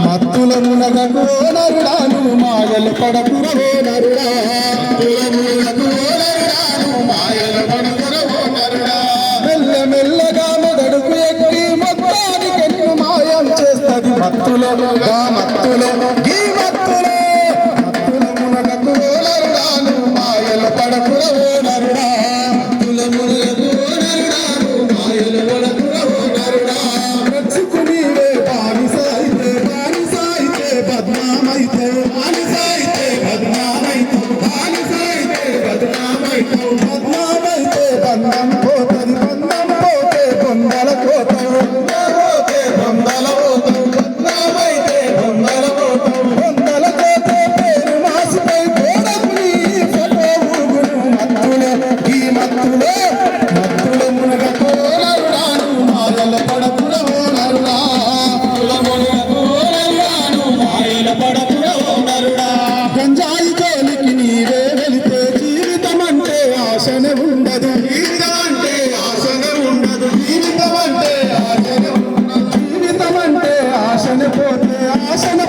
మత్తుల మునగకు నరుడాను మాయలు పడకురవో నరుడా మెల్ల మెల్లగా మొదడుకు ఎక్కి మొత్తానికెన్ను మాయం చేస్తది మత్తులో మత్తులో ఈ మత్తులో మత్తుల మునగకు నరుడాను మాయలు పడకురవో నరుడా మత్తుల మునగకు నరుడాను మాయలు పడకురవో నరుడా రచ్చుకునివే బానిసాయితే బద్నామైతే బంధం పోతది బంధం పోతే బొందల పోతావు బొందల పోతావు బద్నామైతే బొందల పోతావు బొందల పోతే పేరు మాసిపై గోడకుని ఫోటో ఊగును మత్తులే ఈ మత్తులే మత్తుల మునగకు నరుడాను మాయల పడకురవో నరుడా గంజాయి జోలికి నీవే వెళితే జీవితం అంటే ఆశనే ఉండదు జీవితం అంటే ఆశనే ఉండదు జీవితం అంటే ఆశనే ఉండదు జీవితం అంటే ఆశనే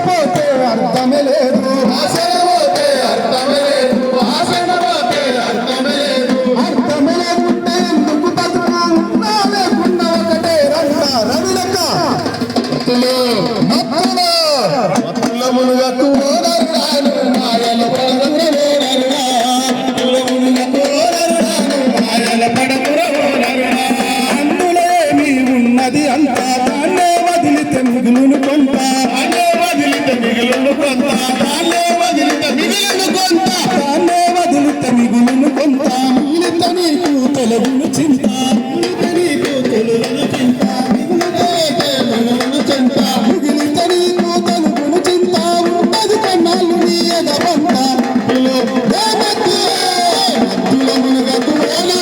పోతే అర్థమే లేదు ఆశనే పోతే అర్థమే లేదు ఆశనే పోతే అర్థమే లేదు అర్థమే లేకుంటే ఎందుకు బతుకు ఉన్నా లేకున్నా ఒకటే రంగా రవిలక మత్తుల మునుగకు అందులో నీ ఉన్నది అంతా దాన్నే వదిలితే మిగులును కొంట